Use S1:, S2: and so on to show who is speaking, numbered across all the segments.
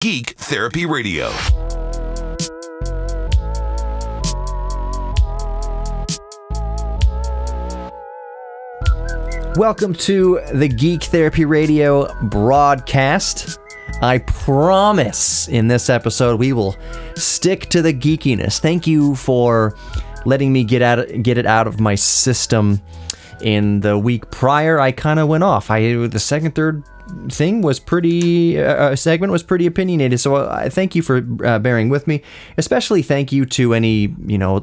S1: Geek Therapy Radio.
S2: Welcome to the Geek Therapy Radio broadcast. I promise in this episode we will stick to the geekiness. Thank you for letting me get it out of my system. In the week prior, I kind of went off. The second, third thing was pretty segment was pretty opinionated, so I thank you for bearing with me. Especially thank you to any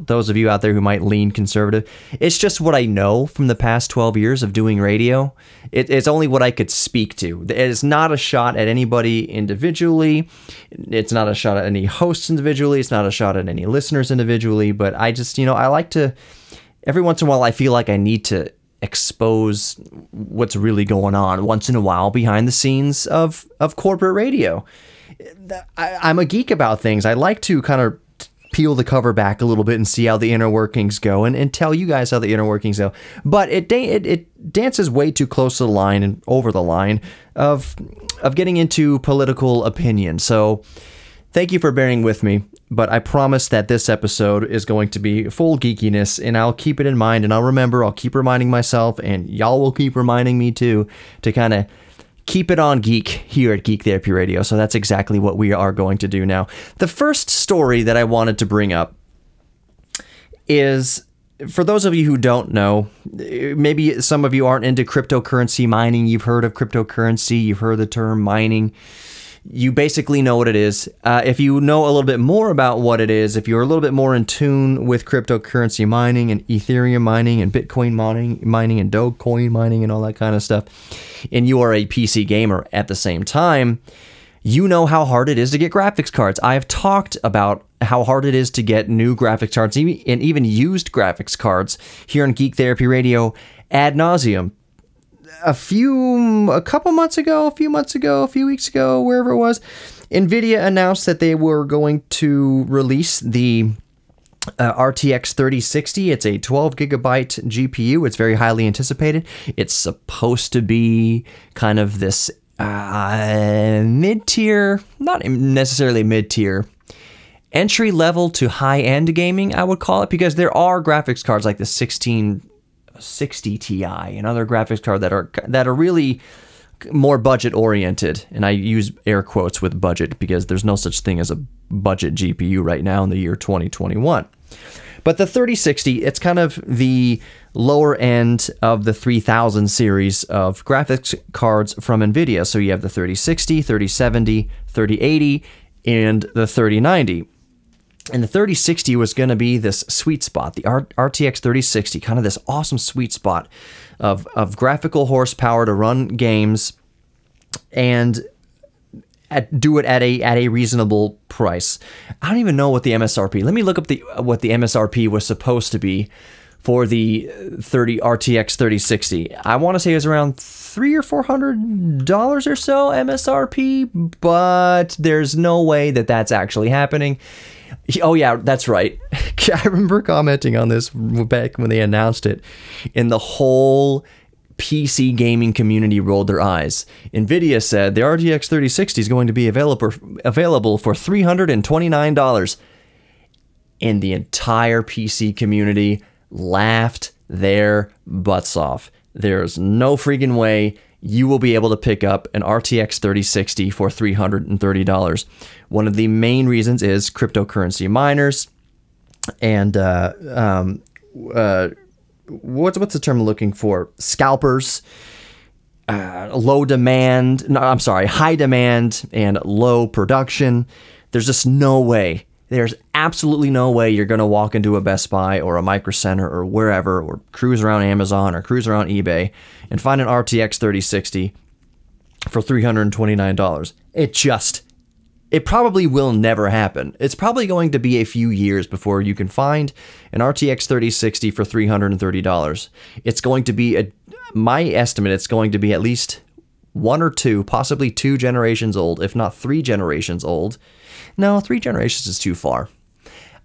S2: those of you out there who might lean conservative. It's just what I know from the past 12 years of doing radio. It's only what I could speak to. It's not a shot at anybody individually. It's not a shot at any hosts individually. It's not a shot at any listeners individually. But I just I like to, every once in a while I feel like I need to expose what's really going on once in a while behind the scenes of corporate radio. I'm a geek about things. I like to kind of peel the cover back a little bit and see how the inner workings go and tell you guys how the inner workings go. But it dances way too close to the line and over the line of getting into political opinion. So thank you for bearing with me, but I promise that this episode is going to be full geekiness, and I'll keep it in mind, and I'll keep reminding myself, and y'all will keep reminding me too, to kind of keep it on geek here at Geek Therapy Radio. So that's exactly what we are going to do now. The first story that I wanted to bring up is, for those of you who don't know, maybe some of you aren't into cryptocurrency mining. You've heard of cryptocurrency, you've heard the term mining. You basically know what it is. If you know a little bit more about what it is, if you're a little bit more in tune with cryptocurrency mining and Ethereum mining and Bitcoin mining and Dogecoin mining and all that kind of stuff, and you are a PC gamer at the same time, you know how hard it is to get graphics cards. I have talked about how hard it is to get new graphics cards and even used graphics cards here on Geek Therapy Radio ad nauseum. A few weeks ago, wherever it was, Nvidia announced that they were going to release the RTX 3060. It's a 12 gigabyte GPU. It's very highly anticipated. It's supposed to be kind of this mid-tier, not necessarily mid-tier, entry-level to high-end gaming, I would call it, because there are graphics cards like the 1660 Ti and other graphics cards that are really more budget oriented, and I use air quotes with budget because there's no such thing as a budget GPU right now in the year 2021. But the 3060, it's kind of the lower end of the 3000 series of graphics cards from Nvidia. So you have the 3060, 3070, 3080, and the 3090. And the 3060 was going to be this sweet spot, the RTX 3060, kind of this awesome sweet spot of graphical horsepower to run games and do it at a reasonable price. I don't even know what the MSRP. Let me look up what the MSRP was supposed to be for the RTX 3060. I want to say it was around $300 or $400 or so MSRP, but there's no way that that's actually happening. Oh yeah, that's right. I remember commenting on this back when they announced it, and the whole PC gaming community rolled their eyes. Nvidia said the RTX 3060 is going to be available for $329, and the entire PC community laughed their butts off. There's no freaking way you will be able to pick up an RTX 3060 for $330. One of the main reasons is cryptocurrency miners and what's the term I'm looking for? Scalpers, high demand and low production. There's just no way. There's absolutely no way you're going to walk into a Best Buy or a Micro Center or wherever, or cruise around Amazon or cruise around eBay and find an RTX 3060 for $329. It probably will never happen. It's probably going to be a few years before you can find an RTX 3060 for $330. It's going to be, my estimate, it's going to be at least one or two, possibly 2 generations old, if not 3 generations old. No, 3 generations is too far.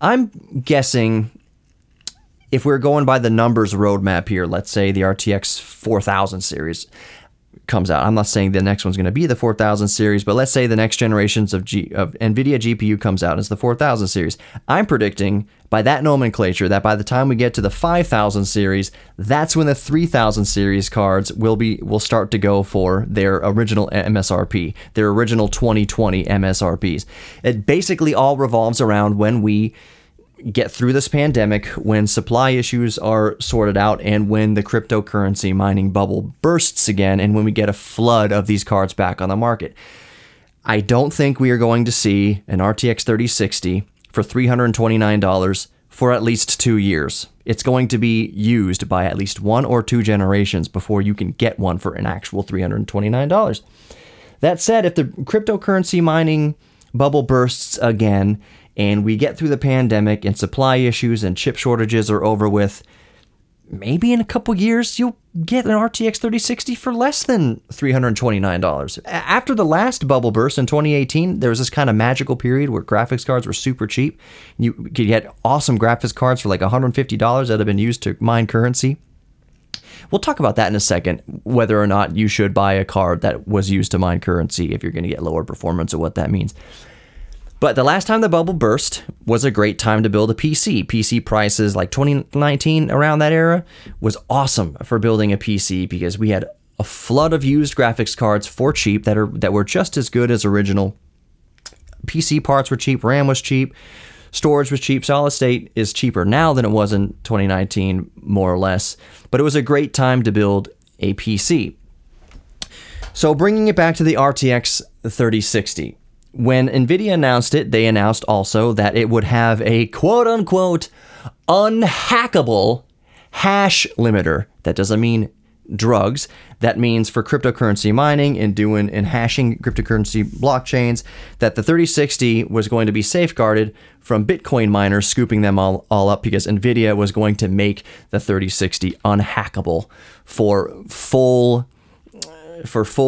S2: I'm guessing if we're going by the numbers roadmap here, let's say the RTX 4000 series, comes out. I'm not saying the next one's going to be the 4000 series, but let's say the next generations of Nvidia GPU comes out as the 4000 series. I'm predicting by that nomenclature that by the time we get to the 5000 series, that's when the 3000 series cards will start to go for their original MSRP, their original 2020 MSRPs. It basically all revolves around when we get through this pandemic, when supply issues are sorted out, and when the cryptocurrency mining bubble bursts again, and when we get a flood of these cards back on the market. I don't think we are going to see an RTX 3060 for $329 for at least 2 years. It's going to be used by at least 1 or 2 generations before you can get one for an actual $329. That said, if the cryptocurrency mining bubble bursts again, and we get through the pandemic and supply issues and chip shortages are over with, maybe in a couple years you'll get an RTX 3060 for less than $329. After the last bubble burst in 2018, there was this kind of magical period where graphics cards were super cheap. You could get awesome graphics cards for like $150 that have been used to mine currency. We'll talk about that in a second, whether or not you should buy a card that was used to mine currency if you're going to get lower performance or what that means. But the last time the bubble burst was a great time to build a PC. PC prices like 2019, around that era, was awesome for building a PC because we had a flood of used graphics cards for cheap that were just as good as original. PC parts were cheap, RAM was cheap, storage was cheap. Solid state is cheaper now than it was in 2019, more or less. But it was a great time to build a PC. So bringing it back to the RTX 3060. When Nvidia announced it, they announced also that it would have a quote-unquote unhackable hash limiter. That doesn't mean drugs. That means for cryptocurrency mining and hashing cryptocurrency blockchains, that the 3060 was going to be safeguarded from Bitcoin miners scooping them all up because Nvidia was going to make the 3060 unhackable for full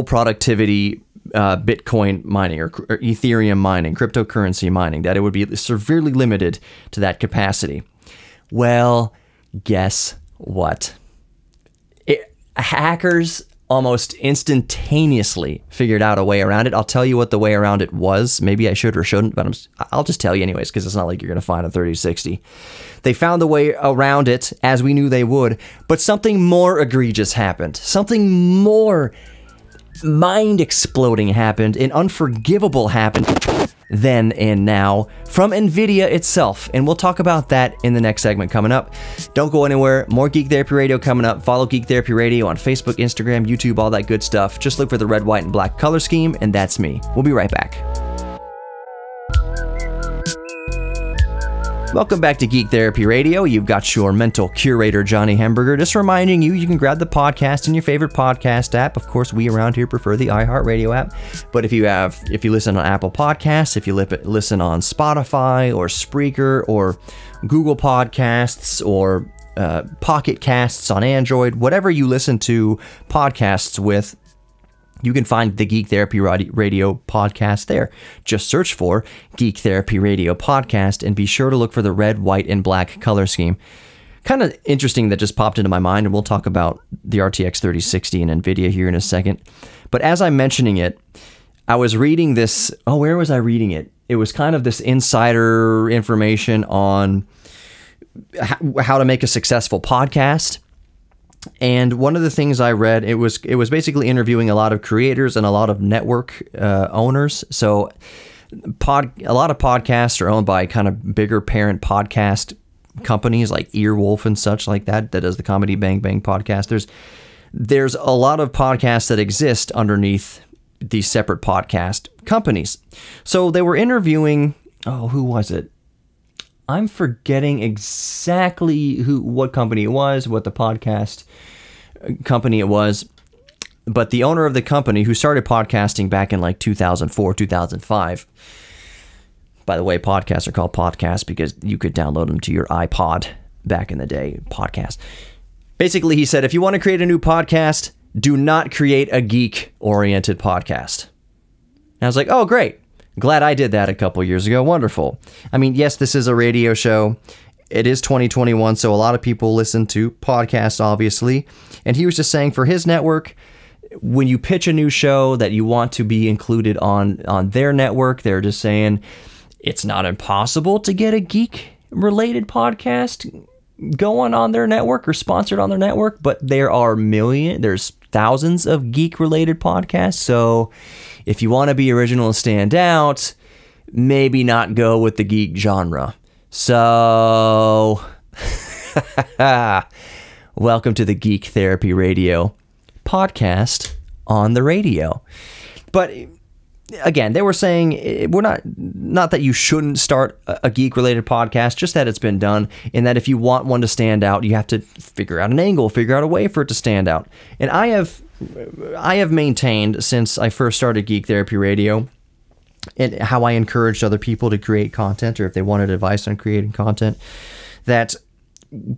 S2: productivity Bitcoin mining or Ethereum mining, cryptocurrency mining, that it would be severely limited to that capacity. Well, guess what? Hackers almost instantaneously figured out a way around it. I'll tell you what the way around it was. Maybe I should or shouldn't, but I'll just tell you anyways, because it's not like you're going to find a 3060. They found a way around it, as we knew they would, but something more egregious happened. Something more mind-exploding happened, and unforgivable happened then and now from Nvidia itself, and we'll talk about that in the next segment coming up. Don't go anywhere. More Geek Therapy Radio coming up. Follow Geek Therapy Radio on Facebook, Instagram, YouTube, all that good stuff. Just look for the red, white, and black color scheme, and that's me. We'll be right back. Welcome back to Geek Therapy Radio. You've got your mental curator, Johnny Hemberger, just reminding you can grab the podcast in your favorite podcast app. Of course, we around here prefer the iHeartRadio app. But if you listen on Apple Podcasts, if you listen on Spotify or Spreaker or Google Podcasts or Pocket Casts on Android, whatever you listen to podcasts with, you can find the Geek Therapy Radio podcast there. Just search for Geek Therapy Radio podcast and be sure to look for the red, white, and black color scheme. Kind of interesting that just popped into my mind, and we'll talk about the RTX 3060 and Nvidia here in a second. But as I'm mentioning it, I was reading this. Oh, where was I reading it? It was kind of this insider information on how to make a successful podcast. And one of the things I read, it was basically interviewing a lot of creators and a lot of network owners. So a lot of podcasts are owned by kind of bigger parent podcast companies like Earwolf and such like that does the Comedy Bang Bang podcast. There's a lot of podcasts that exist underneath these separate podcast companies. So they were interviewing, who was it? I'm forgetting exactly what company it was, what the podcast company it was, but the owner of the company who started podcasting back in like 2004, 2005. By the way, podcasts are called podcasts because you could download them to your iPod back in the day, podcast. Basically, he said, if you want to create a new podcast, do not create a geek-oriented podcast. And I was like, oh, great. Glad I did that a couple years ago. Wonderful. I mean, yes, this is a radio show. It is 2021, so a lot of people listen to podcasts, obviously. And he was just saying for his network, when you pitch a new show that you want to be included on their network, they're just saying it's not impossible to get a geek-related podcast going on their network or sponsored on their network, but there's thousands of geek-related podcasts, so if you want to be original and stand out, maybe not go with the geek genre. So, welcome to the Geek Therapy Radio podcast on the radio. But again, they were saying we're not that you shouldn't start a geek-related podcast, just that it's been done, and that if you want one to stand out, you have to figure out an angle, figure out a way for it to stand out. And I have maintained since I first started Geek Therapy Radio, and how I encouraged other people to create content, or if they wanted advice on creating content, that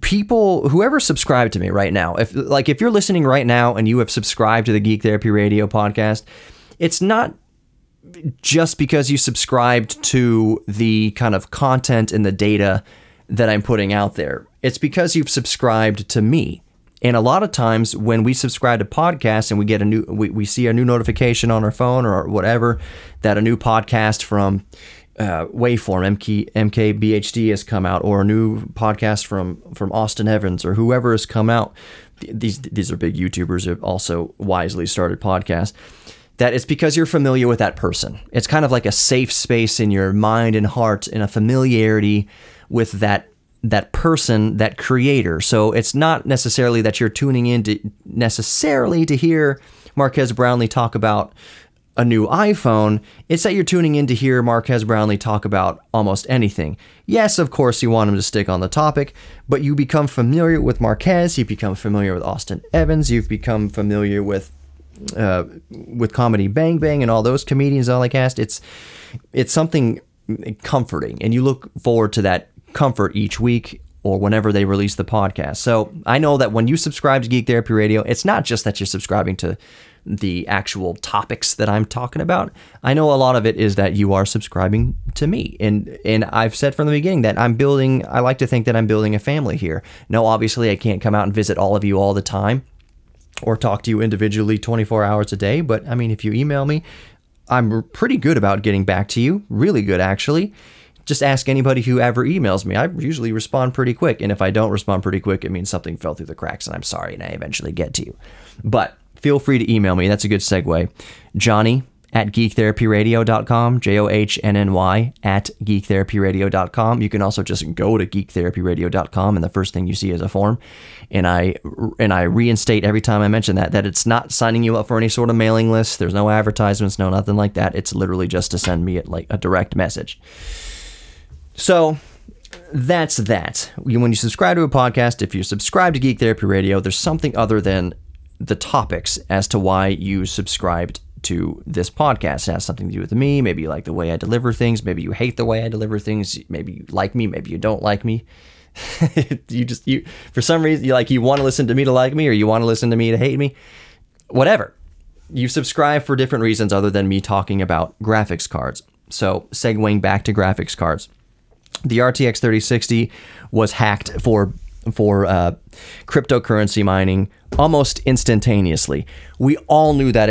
S2: people, whoever subscribed to me right now, if you're listening right now and you have subscribed to the Geek Therapy Radio podcast, it's not just because you subscribed to the kind of content and the data that I'm putting out there. It's because you've subscribed to me. And a lot of times when we subscribe to podcasts and we get we see a new notification on our phone or whatever, that a new podcast from Waveform, MKBHD has come out, or a new podcast from Austin Evans or whoever has come out. These are big YouTubers who have also wisely started podcasts. That it's because you're familiar with that person. It's kind of like a safe space in your mind and heart, and a familiarity with that person, that creator. So it's not necessarily that you're tuning in to hear Marquez Brownlee talk about a new iPhone. It's that you're tuning in to hear Marquez Brownlee talk about almost anything. Yes, of course, you want him to stick on the topic, but you become familiar with Marquez, you become familiar with Austin Evans, you've become familiar with Comedy Bang Bang and all those comedians I cast. It's something comforting, and you look forward to that comfort each week or whenever they release the podcast. So I know that when you subscribe to Geek Therapy Radio, it's not just that you're subscribing to the actual topics that I'm talking about. I know a lot of it is that you are subscribing to me. And I've said from the beginning that I like to think that I'm building a family here. No, obviously I can't come out and visit all of you all the time or talk to you individually 24 hours a day. But I mean, if you email me, I'm pretty good about getting back to you. Really good, actually. Just ask anybody who ever emails me. I usually respond pretty quick. And if I don't respond pretty quick, it means something fell through the cracks, and I'm sorry, and I eventually get to you. But feel free to email me. That's a good segue. Johnny@geektherapyradio.com, JOHNNY @geektherapyradio.com. You can also just go to geektherapyradio.com, and the first thing you see is a form. And I reinstate every time I mention that it's not signing you up for any sort of mailing list. There's no advertisements, no nothing like that. It's literally just to send me a direct message. So that's that. When you subscribe to a podcast, if you subscribe to Geek Therapy Radio, there's something other than the topics as to why you subscribed to this podcast. It has something to do with me. Maybe you like the way I deliver things. Maybe you hate the way I deliver things. Maybe you like me. Maybe you don't like me. you for some reason, you want to listen to me to like me, or you want to listen to me to hate me. Whatever. You subscribe for different reasons other than me talking about graphics cards. So segueing back to graphics cards. The RTX 3060 was hacked for cryptocurrency mining almost instantaneously. We all knew that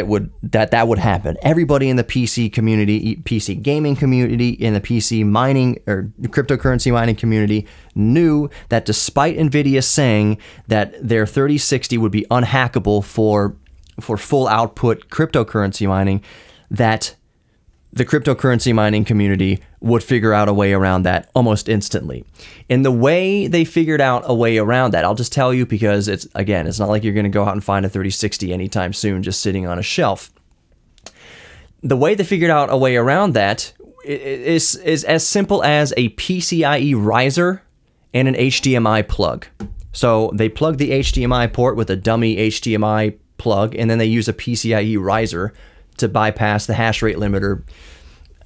S2: that would happen. Everybody in the PC community, PC gaming community, in the PC mining or cryptocurrency mining community knew that despite Nvidia saying that their 3060 would be unhackable for full output cryptocurrency mining, that the cryptocurrency mining community would figure out a way around that almost instantly. And the way they figured out a way around that, I'll just tell you, because it's not like you're going to go out and find a 3060 anytime soon just sitting on a shelf. The way they figured out a way around that is as simple as a PCIe riser and an HDMI plug. So they plug the HDMI port with a dummy HDMI plug, and then they use a PCIe riser to bypass the hash rate limiter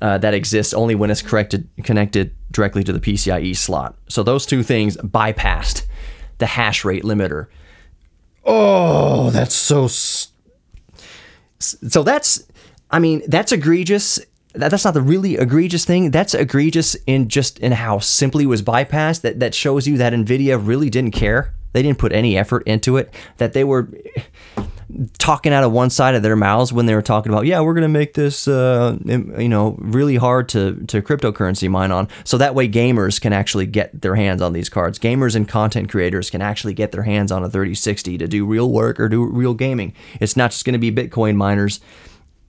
S2: that exists only when it's connected directly to the PCIe slot. So those two things bypassed the hash rate limiter. Oh, that's so that's egregious. That's not the really egregious thing. That's egregious in how simply it was bypassed. That shows you that Nvidia really didn't care. They didn't put any effort into it. That they were talking out of one side of their mouths when they were talking about, yeah, we're going to make this, really hard to cryptocurrency mine on. So that way gamers can actually get their hands on these cards. Gamers and content creators can actually get their hands on a 3060 to do real work or do real gaming. It's not just going to be Bitcoin miners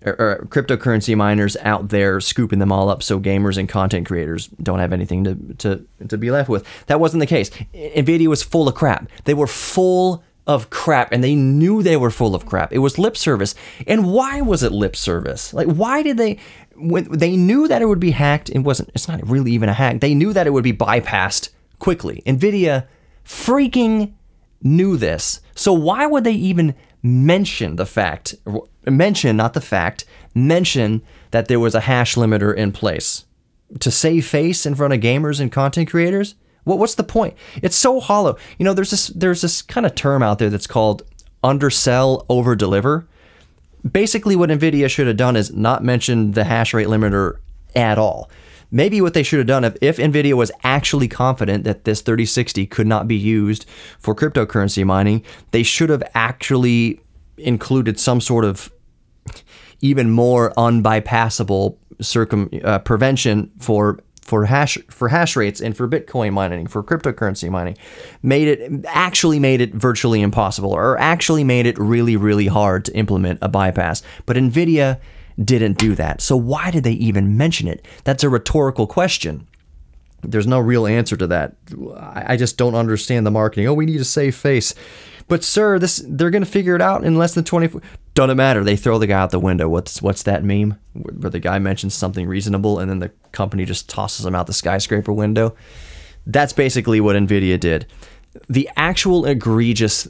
S2: or cryptocurrency miners out there scooping them all up so gamers and content creators don't have anything to be left with. That wasn't the case. Nvidia was full of crap. They were full of crap, and they knew they were full of crap. It was lip service. And why was it lip service? Like, why did they, when they knew that it would be hacked, it's not really even a hack. They knew that it would be bypassed quickly. Nvidia freaking knew this. So why would they even mention the fact, mention that there was a hash limiter in place? To save face in front of gamers and content creators? What's the point? It's so hollow. You know, there's this kind of term out there that's called undersell, overdeliver. Basically, what Nvidia should have done is not mention the hash rate limiter at all. Maybe what they should have done, if Nvidia was actually confident that this 3060 could not be used for cryptocurrency mining, they should have actually included some sort of even more unbypassable prevention for hash rates and for Bitcoin mining, for cryptocurrency mining. Made it virtually impossible, or actually made it really, really hard to implement a bypass. But Nvidia didn't do that. So why did they even mention it? That's a rhetorical question. There's no real answer to that. I just don't understand the marketing. Oh, we need to save face. But sir, they're going to figure it out in less than 24. Doesn't matter. They throw the guy out the window. What's that meme where the guy mentions something reasonable and then the company just tosses him out the skyscraper window? That's basically what Nvidia did. The actual egregious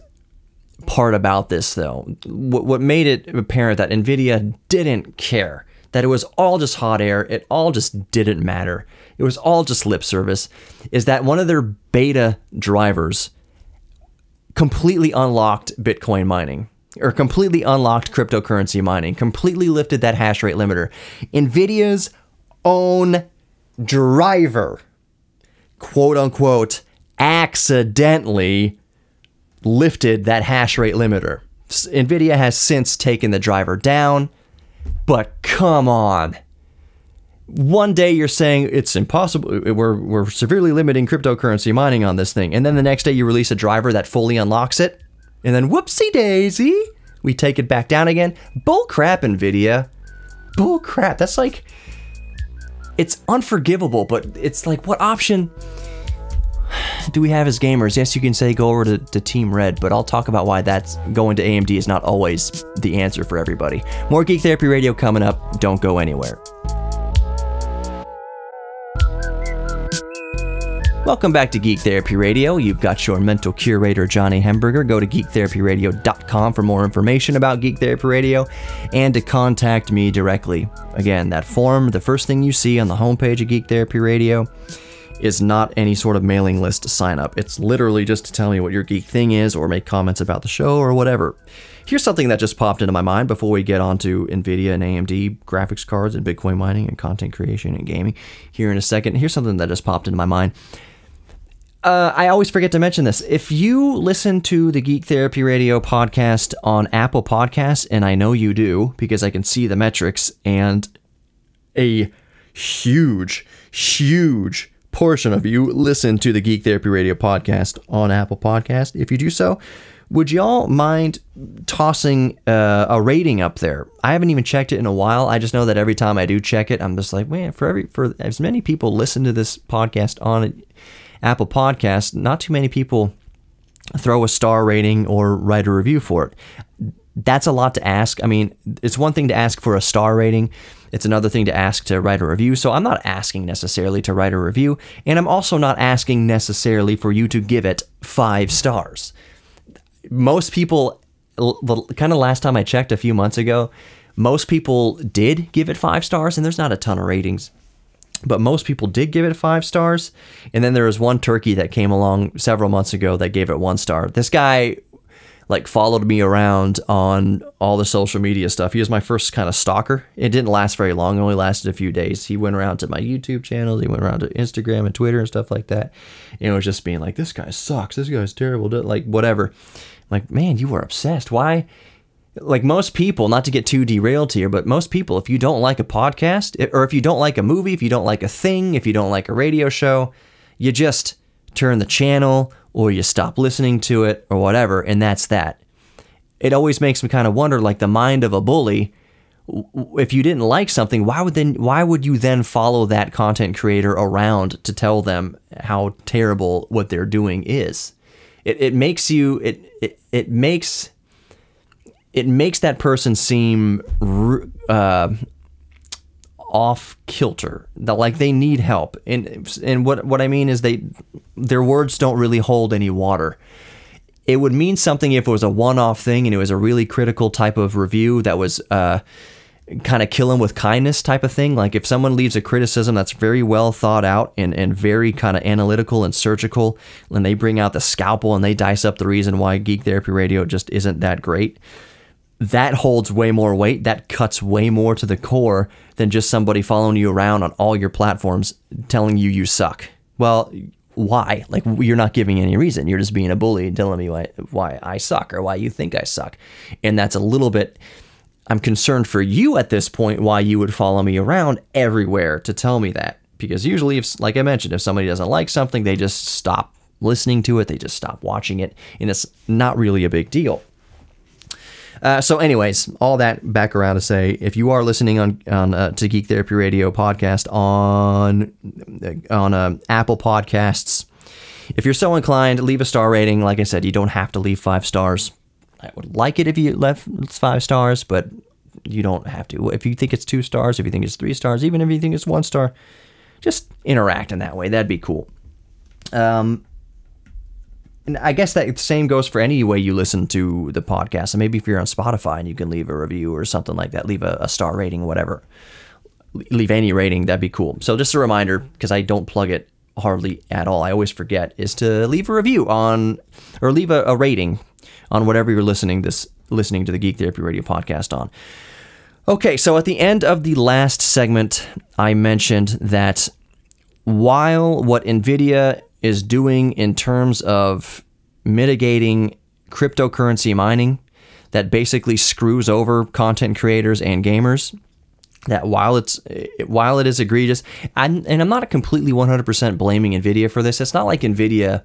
S2: part about this, though, what made it apparent that Nvidia didn't care, that it was all just hot air, it all just didn't matter, it was all just lip service, is that one of their beta drivers completely unlocked Bitcoin mining, or completely unlocked cryptocurrency mining, completely lifted that hash rate limiter. Nvidia's own driver, quote unquote, accidentally lifted that hash rate limiter. Nvidia has since taken the driver down, but come on. One day you're saying it's impossible, we're severely limiting cryptocurrency mining on this thing, and then the next day you release a driver that fully unlocks it, and then whoopsie daisy, we take it back down again. Bull crap, Nvidia. Bull crap. That's like, it's unforgivable, but it's like, what option do we have as gamers? Yes, you can say go over to Team Red, but I'll talk about why that's going to AMD is not always the answer for everybody. More Geek Therapy Radio coming up. Don't go anywhere. Welcome back to Geek Therapy Radio. You've got your mental curator, Johnny Hemberger. Go to geektherapyradio.com for more information about Geek Therapy Radio and to contact me directly. Again, that form, the first thing you see on the homepage of Geek Therapy Radio, is not any sort of mailing list to sign up. It's literally just to tell me what your geek thing is or make comments about the show or whatever. Here's something that just popped into my mind before we get on to Nvidia and AMD graphics cards and Bitcoin mining and content creation and gaming here in a second. Here's something that just popped into my mind. I always forget to mention this. If you listen to the Geek Therapy Radio podcast on Apple Podcasts, and I know you do because I can see the metrics, and a huge portion of you listen to the Geek Therapy Radio podcast on Apple Podcast. If you do so, would y'all mind tossing a rating up there? I haven't even checked it in a while. I just know that every time I do check it, I'm just like, man, for as many people listen to this podcast on Apple Podcast, not too many people throw a star rating or write a review for it. That's a lot to ask. I mean, it's one thing to ask for a star rating. It's another thing to ask to write a review. So I'm not asking necessarily to write a review, and I'm also not asking necessarily for you to give it 5 stars. Most people, kind of last time I checked a few months ago, most people did give it 5 stars, and there's not a ton of ratings. But most people did give it 5 stars. And then there was one turkey that came along several months ago that gave it 1 star. This guy like followed me around on all the social media stuff. He was my first kind of stalker. It didn't last very long. It only lasted a few days. He went around to my YouTube channels. He went around to Instagram and Twitter and stuff like that. And it was just being like, this guy sucks. This guy's terrible. Like, whatever. I'm like, man, you were obsessed. Why? like most people, not to get too derailed here, but most people, if you don't like a podcast, or if you don't like a movie, if you don't like a thing, if you don't like a radio show, you just turn the channel or you stop listening to it or whatever, and that's that. It always makes me kind of wonder, like the mind of a bully, if you didn't like something, why would you then follow that content creator around to tell them how terrible what they're doing is? It makes that person seem off kilter, that like they need help. And what I mean is their words don't really hold any water. It would mean something if it was a one-off thing and it was a really critical type of review that was kind of kill them with kindness type of thing. Like if someone leaves a criticism that's very well thought out and very kind of analytical and surgical, and they bring out the scalpel and they dice up the reason why Geek Therapy Radio just isn't that great, that holds way more weight. That cuts way more to the core than just somebody following you around on all your platforms telling you suck. Well, why? Like, you're not giving any reason. You're just being a bully and telling me why I suck or why you think I suck. And that's a little bit... I'm concerned for you at this point why you would follow me around everywhere to tell me that. Because usually, like I mentioned, if somebody doesn't like something, they just stop listening to it, they just stop watching it, and it's not really a big deal. So anyways, all that back around to say, if you are listening on to Geek Therapy Radio podcast on Apple Podcasts, if you're so inclined, leave a star rating. Like I said, you don't have to leave 5 stars. I would like it if you left 5 stars, but you don't have to. If you think it's 2 stars, if you think it's 3 stars, even if you think it's 1 star, just interact in that way. That'd be cool. And I guess that the same goes for any way you listen to the podcast. And maybe if you're on Spotify and you can leave a review or something like that, leave a star rating, whatever. Leave any rating, that'd be cool. So just a reminder, because I don't plug it hardly at all, I always forget, is to leave a review or leave a rating on whatever you're listening to the Geek Therapy Radio podcast on. Okay, so at the end of the last segment, I mentioned that while what Nvidia is doing in terms of mitigating cryptocurrency mining, that basically screws over content creators and gamers, that while it is egregious, and I'm not completely 100% blaming Nvidia for this. It's not like Nvidia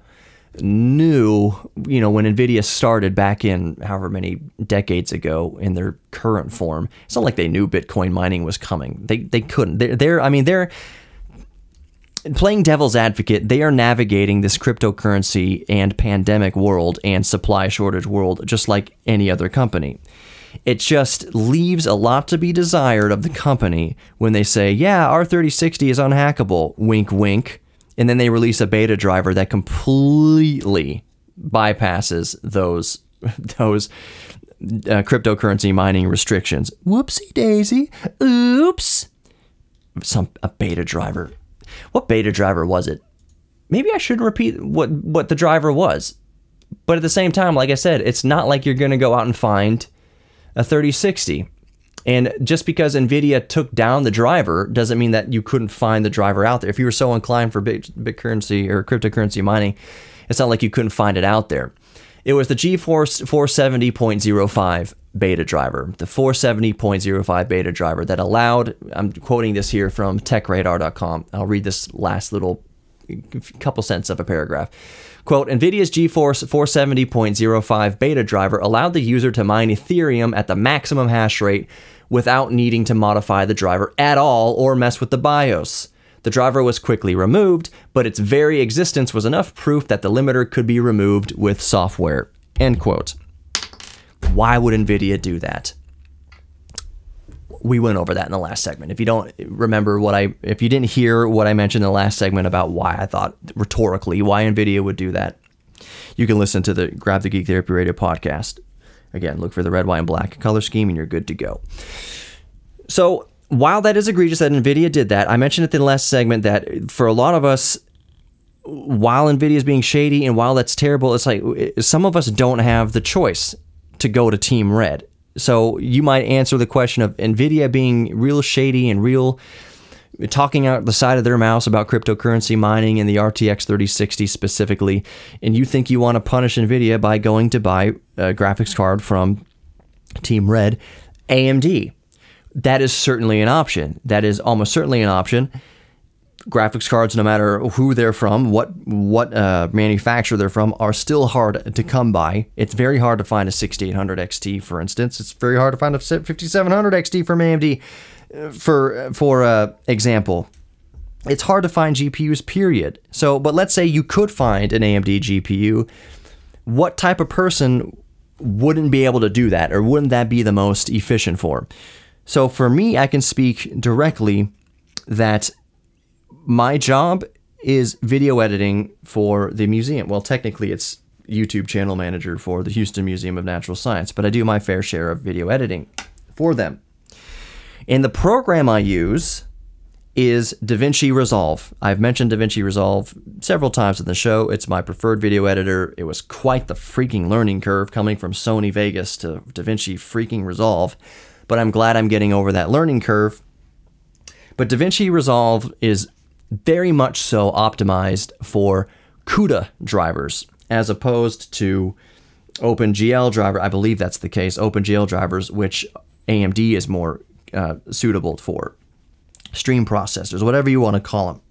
S2: knew, when Nvidia started back in however many decades ago in their current form. It's not like they knew Bitcoin mining was coming. They couldn't. They're playing devil's advocate. They are navigating this cryptocurrency and pandemic world and supply shortage world just like any other company. It just leaves a lot to be desired of the company when they say, yeah, our 3060 is unhackable, wink, wink. And then they release a beta driver that completely bypasses those cryptocurrency mining restrictions. Whoopsie daisy. Oops. A beta driver. What beta driver was it? Maybe I shouldn't repeat what the driver was. But at the same time, like I said, it's not like you're going to go out and find a 3060. And just because Nvidia took down the driver doesn't mean that you couldn't find the driver out there. If you were so inclined for Bitcoin or cryptocurrency mining, it's not like you couldn't find it out there. It was the GeForce 470.05 beta driver, the 470.05 beta driver that allowed, I'm quoting this here from techradar.com. I'll read this last little couple sentences of a paragraph. Quote, NVIDIA's GeForce 470.05 beta driver allowed the user to mine Ethereum at the maximum hash rate without needing to modify the driver at all or mess with the BIOS. The driver was quickly removed, but its very existence was enough proof that the limiter could be removed with software. End quote. Why would NVIDIA do that? We went over that in the last segment. If you don't remember if you didn't hear what I mentioned in the last segment about why I thought rhetorically why NVIDIA would do that, you can listen to grab the Geek Therapy Radio podcast. Again, look for the red, white, and black color scheme and you're good to go. So while that is egregious that NVIDIA did that, I mentioned at the last segment that for a lot of us, while NVIDIA is being shady and while that's terrible, it's like some of us don't have the choice to go to Team Red. So you might answer the question of NVIDIA being real shady and real talking out the side of their mouths about cryptocurrency mining and the RTX 3060 specifically, and you think you want to punish NVIDIA by going to buy a graphics card from Team Red, AMD. That is certainly an option. That is almost certainly an option. Graphics cards, no matter who they're from, what manufacturer they're from, are still hard to come by. It's very hard to find a 6800 XT, for instance. It's very hard to find a 5700 XT from AMD, for example. It's hard to find GPUs, period. So, but let's say you could find an AMD GPU. What type of person wouldn't be able to do that, or wouldn't that be the most efficient for? So for me, I can speak directly that my job is video editing for the museum. Well, technically it's YouTube channel manager for the Houston Museum of Natural Science, but I do my fair share of video editing for them. And the program I use is DaVinci Resolve. I've mentioned DaVinci Resolve several times in the show. It's my preferred video editor. It was quite the freaking learning curve coming from Sony Vegas to DaVinci freaking Resolve, but I'm glad I'm getting over that learning curve. But DaVinci Resolve is very much so optimized for CUDA drivers, as opposed to OpenGL driver. I believe that's the case. OpenGL drivers, which AMD is more suitable for. Stream processors, whatever you want to call them.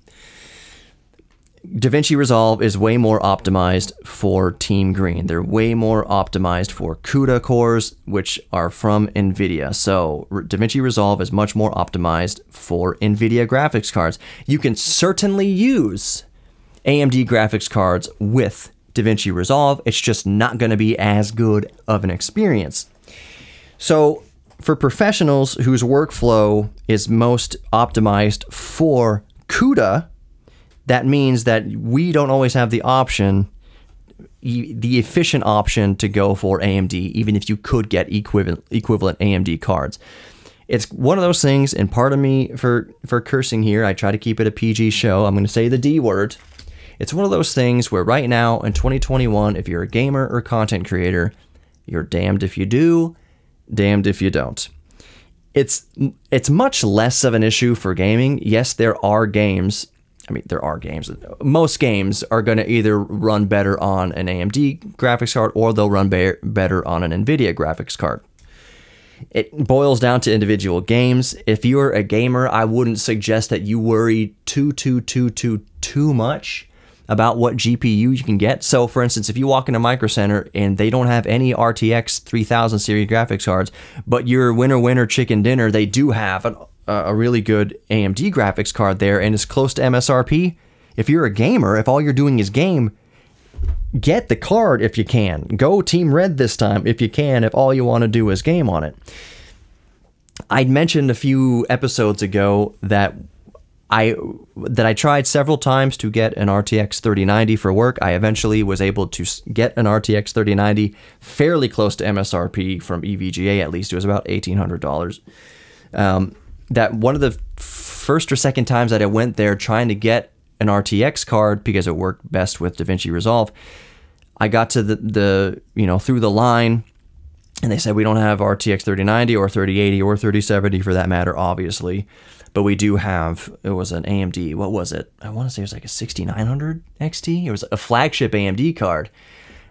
S2: DaVinci Resolve is way more optimized for Team Green. They're way more optimized for CUDA cores, which are from Nvidia. So DaVinci Resolve is much more optimized for Nvidia graphics cards. You can certainly use AMD graphics cards with DaVinci Resolve. It's just not going to be as good of an experience. So for professionals whose workflow is most optimized for CUDA, that means that we don't always have the option, the efficient option, to go for AMD, even if you could get equivalent AMD cards. It's one of those things, and pardon me for cursing here, I try to keep it a PG show, I'm going to say the D word. It's one of those things where right now in 2021, if you're a gamer or content creator, you're damned if you do, damned if you don't. It's much less of an issue for gaming. Yes, there are games. I mean, there are games. Most games are going to either run better on an AMD graphics card, or they'll run better on an Nvidia graphics card. It boils down to individual games. If you're a gamer, I wouldn't suggest that you worry too much about what GPU you can get. So, for instance, if you walk into Micro Center and they don't have any RTX 3000 series graphics cards, but your winner chicken dinner, they do have a really good AMD graphics card there and is close to MSRP. If you're a gamer, if all you're doing is game, get the card if you can. Go Team Red this time if you can, if all you want to do is game on it. I mentioned a few episodes ago that I tried several times to get an RTX 3090 for work. I eventually was able to get an RTX 3090 fairly close to MSRP from EVGA, at least. It was about $1,800. That one of the first or second times that I went there trying to get an RTX card, because it worked best with DaVinci Resolve, I got to the through the line, and they said we don't have RTX 3090 or 3080 or 3070 for that matter, obviously. But we do have, it was an AMD, what was it? I want to say it was like a 6900 XT. It was a flagship AMD card.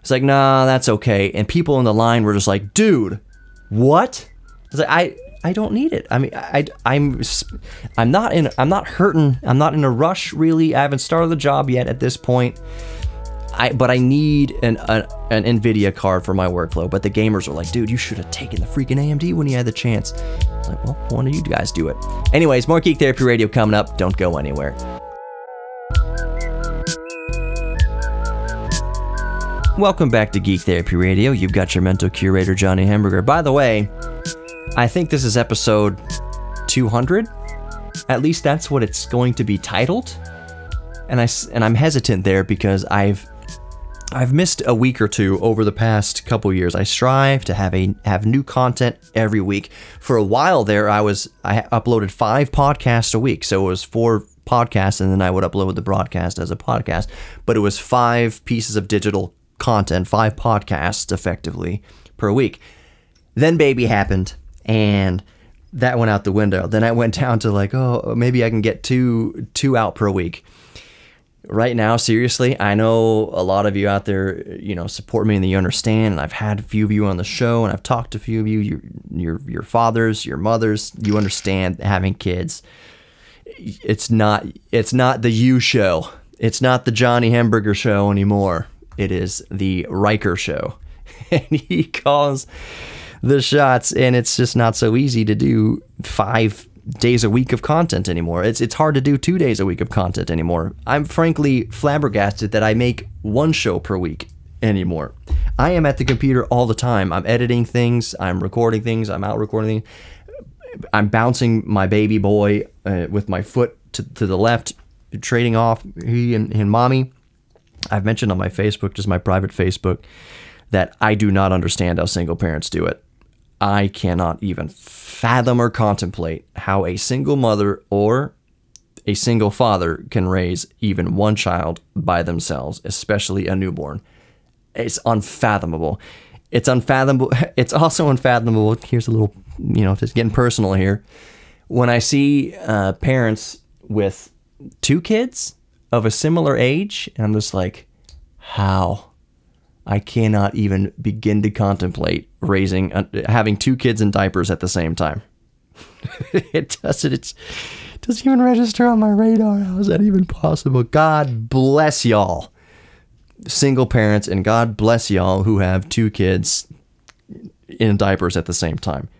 S2: It's like, nah, that's okay. And people in the line were just like, dude, what? I was like, I don't need it. I mean, I'm not hurting. I'm not in a rush, really. I haven't started the job yet at this point. But I need an Nvidia card for my workflow. But the gamers are like, dude, you should have taken the freaking AMD when you had the chance. It's like, well, why don't you guys do it? Anyways, more Geek Therapy Radio coming up. Don't go anywhere. Welcome back to Geek Therapy Radio. You've got your mental curator, Johnny Hamburger. By the way, I think this is episode 200. At least that's what it's going to be titled. And I'm hesitant there because I've missed a week or two over the past couple years. I strive to have new content every week. For a while there, I uploaded 5 podcasts a week. So it was 4 podcasts, and then I would upload the broadcast as a podcast. But it was 5 pieces of digital content, 5 podcasts effectively per week. Then baby happened, and that went out the window. Then I went down to like, oh, maybe I can get two out per week. right now, seriously, I know a lot of you out there, support me and you understand. And I've had a few of you on the show, and I've talked to a few of you, your fathers, your mothers. You understand having kids. It's not the You Show. It's not the Johnny Hamburger Show anymore. It is the Riker Show, and he calls the shots. And it's just not so easy to do 5 days a week of content anymore. It's hard to do 2 days a week of content anymore. I'm frankly flabbergasted that I make 1 show per week anymore. I am at the computer all the time. I'm editing things, I'm recording things, I'm out recording things. I'm bouncing my baby boy with my foot to the left, trading off he and mommy. I've mentioned on my Facebook, just my private Facebook, that I do not understand how single parents do it. I cannot even fathom or contemplate how a single mother or a single father can raise even 1 child by themselves, especially a newborn. It's unfathomable. It's unfathomable. It's also unfathomable. Here's a little, just getting personal here. When I see parents with 2 kids of a similar age, and I'm just like, how? I cannot even begin to contemplate having 2 kids in diapers at the same time. It doesn't even register on my radar. How is that even possible? God bless y'all, single parents, and God bless y'all who have 2 kids in diapers at the same time.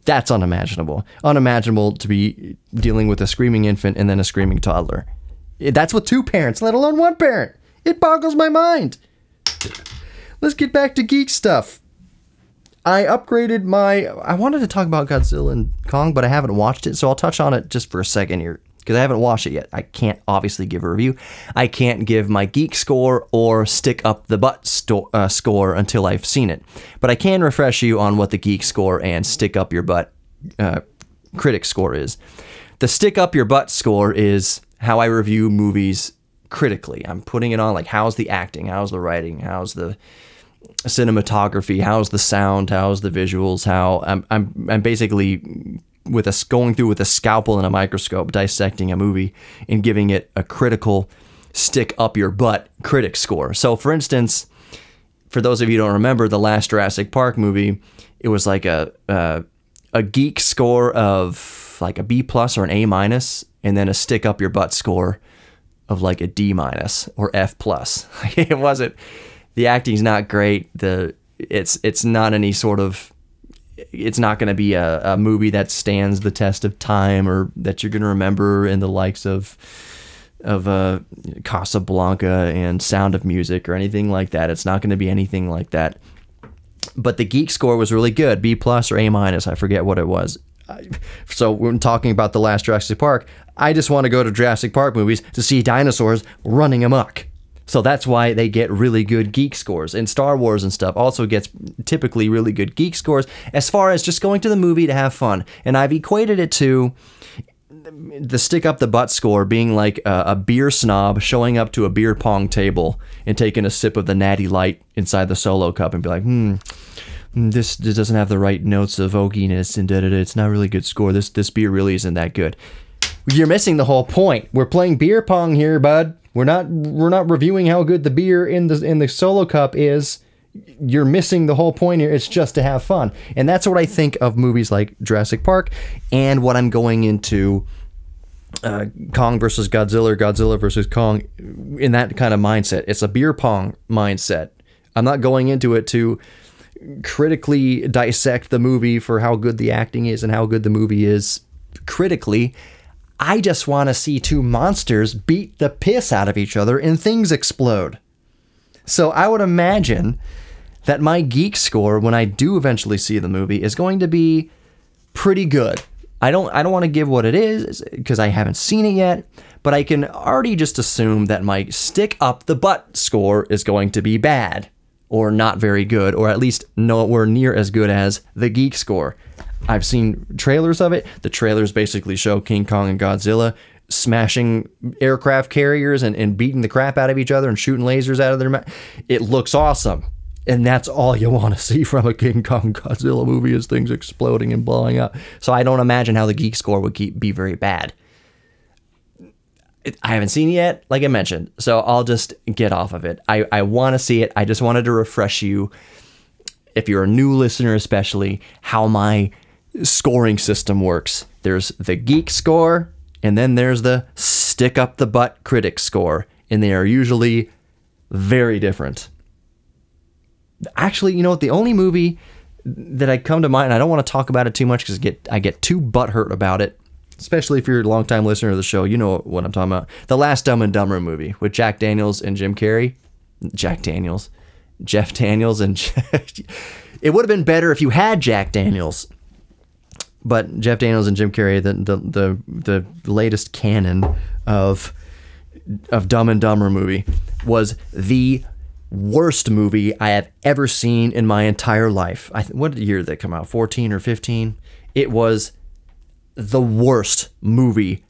S2: That's unimaginable. Unimaginable to be dealing with a screaming infant and then a screaming toddler. That's with 2 parents, let alone 1 parent. It boggles my mind. Let's get back to geek stuff. I wanted to talk about Godzilla and Kong, but I haven't watched it, so I'll touch on it just for a second here, because I haven't watched it yet. I can't obviously give a review. I can't give my geek score or stick up the butt score until I've seen it. But I can refresh you on what the geek score and stick up your butt critic score is. The stick up your butt score is how I review movies critically. I'm putting it on like, how's the acting, how's the writing, how's the cinematography, how's the sound, how's the visuals, how I'm basically going through with a scalpel and a microscope, dissecting a movie and giving it a critical stick up your butt critic score. So for instance, for those of you who don't remember, the last Jurassic Park movie, it was like a geek score of like a B+ or an A-, and then a stick up your butt score of like a D- or F+. It wasn't, the acting's not great. It's not any sort of, it's not going to be a movie that stands the test of time or that you're going to remember in the likes of Casablanca and Sound of Music or anything like that. It's not going to be anything like that. But the geek score was really good, B+ or A-, I forget what it was. So when talking about the last Jurassic Park, I just want to go to Jurassic Park movies to see dinosaurs running amok. So that's why they get really good geek scores. And Star Wars and stuff also gets typically really good geek scores as far as just going to the movie to have fun. And I've equated it to the stick up the butt score being like a beer snob showing up to a beer pong table and taking a sip of the Natty Light inside the Solo cup and be like, this doesn't have the right notes of oakiness and da-da-da. It's not a really good score. This beer really isn't that good. You're missing the whole point. We're playing beer pong here, bud. We're not reviewing how good the beer in the Solo cup is. You're missing the whole point here. It's just to have fun. And that's what I think of movies like Jurassic Park and what I'm going into Kong versus Godzilla, Godzilla versus Kong in that kind of mindset. It's a beer pong mindset. I'm not going into it to critically dissect the movie for how good the acting is and how good the movie is critically. I just want to see 2 monsters beat the piss out of each other and things explode. So I would imagine that my geek score, when I do eventually see the movie, is going to be pretty good. I don't want to give what it is because I haven't seen it yet, but I can already just assume that my stick up the butt score is going to be bad or not very good, or at least nowhere near as good as the geek score. I've seen trailers of it. The trailers basically show King Kong and Godzilla smashing aircraft carriers and beating the crap out of each other and shooting lasers out of their mouth. It looks awesome. And that's all you want to see from a King Kong Godzilla movie is things exploding and blowing up. So I don't imagine how the geek score would be very bad. I haven't seen it yet, like I mentioned, so I'll just get off of it. I want to see it. I just wanted to refresh you, if you're a new listener especially, how my scoring system works. There's the geek score, and then there's the stick up the butt critic score, and they are usually very different. Actually, you know what? The only movie that I come to mind, and I don't want to talk about it too much because I get too butthurt about it, especially if you're a longtime listener of the show, you know what I'm talking about. The last Dumb and Dumber movie with Jack Daniels and Jim Carrey. Jeff Daniels and it would have been better if you had Jack Daniels, but Jeff Daniels and Jim Carrey, the latest canon of Dumb and Dumber movie, was the worst movie I have ever seen in my entire life. What year did that come out? 14 or 15? It was the worst movie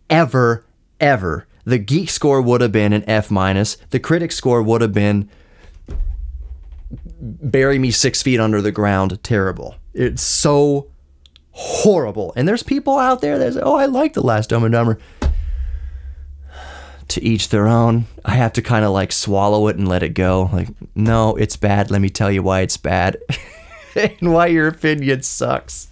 S2: ever. The geek score would have been an F-. The critic score would have been bury me 6 feet under the ground. Terrible. It's so horrible. And there's people out there that say, oh, I like The Last Dumb and Dumber. To each their own. I have to kind of like swallow it and let it go. Like, no, it's bad. Let me tell you why it's bad and why your opinion sucks.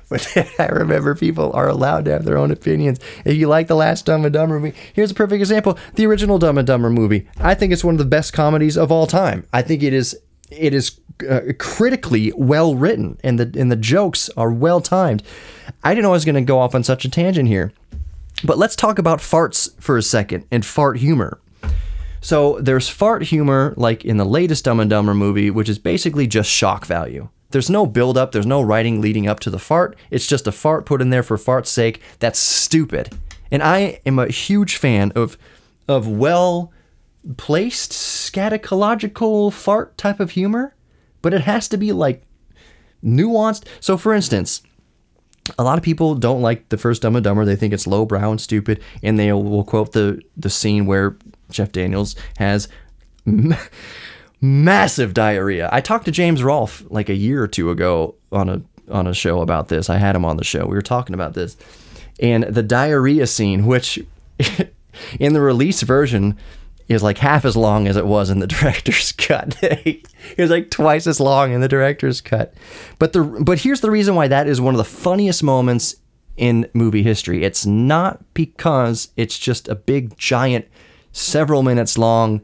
S2: But I remember people are allowed to have their own opinions. If you like The Last Dumb and Dumber movie, here's a perfect example. The original Dumb and Dumber movie. I think it's one of the best comedies of all time. I think it is critically well written, and the jokes are well timed. I didn't know I was going to go off on such a tangent here. But let's talk about farts for a second and fart humor. So there's fart humor like in the latest Dumb and Dumber movie, which is basically just shock value. There's no build-up, there's no writing leading up to the fart. It's just a fart put in there for fart's sake. That's stupid. And I am a huge fan of well-placed scatological fart type of humor, but it has to be like nuanced. So for instance, a lot of people don't like the first Dumb and Dumber. They think it's lowbrow and stupid, and they will quote the scene where Jeff Daniels has massive diarrhea. I talked to James Rolfe like a year or two ago on a show about this. I had him on the show. We were talking about this. And the diarrhea scene, which in the release version is like half as long as it was in the director's cut. It was like twice as long in the director's cut. But here's the reason why that is one of the funniest moments in movie history. It's not because it's just a big, giant, several minutes long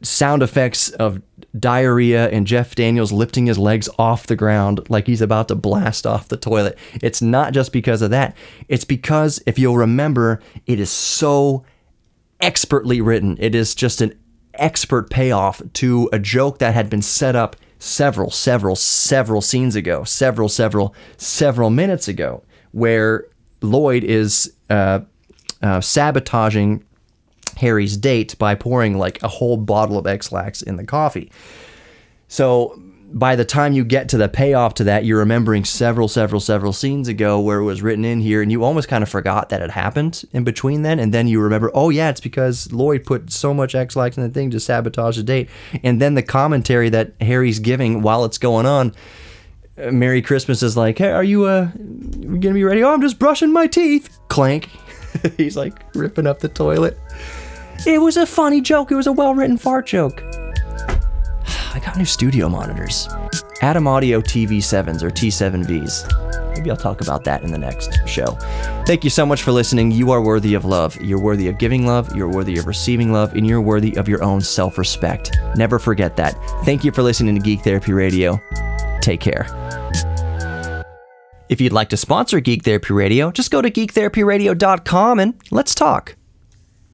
S2: sound effects of diarrhea and Jeff Daniels lifting his legs off the ground like he's about to blast off the toilet. It's not just because of that. It's because, if you'll remember, it is so expertly written. It is just an expert payoff to a joke that had been set up several scenes ago, several minutes ago, where Lloyd is sabotaging Harry's date by pouring like a whole bottle of X-Lax in the coffee. So by the time you get to the payoff to that, you're remembering several scenes ago where it was written in here, and you almost kind of forgot that it happened in between then, and then you remember, oh yeah, it's because Lloyd put so much X-Lax in the thing to sabotage the date. And then the commentary that Harry's giving while it's going on, Merry Christmas is like, hey, are you gonna be ready? Oh, I'm just brushing my teeth. Clank. He's like ripping up the toilet. It was a funny joke. It was a well-written fart joke. I got new studio monitors. Atom Audio TV7s or T7Vs. Maybe I'll talk about that in the next show. Thank you so much for listening. You are worthy of love. You're worthy of giving love. You're worthy of receiving love. And you're worthy of your own self-respect. Never forget that. Thank you for listening to Geek Therapy Radio. Take care. If you'd like to sponsor Geek Therapy Radio, just go to geektherapyradio.com and let's talk.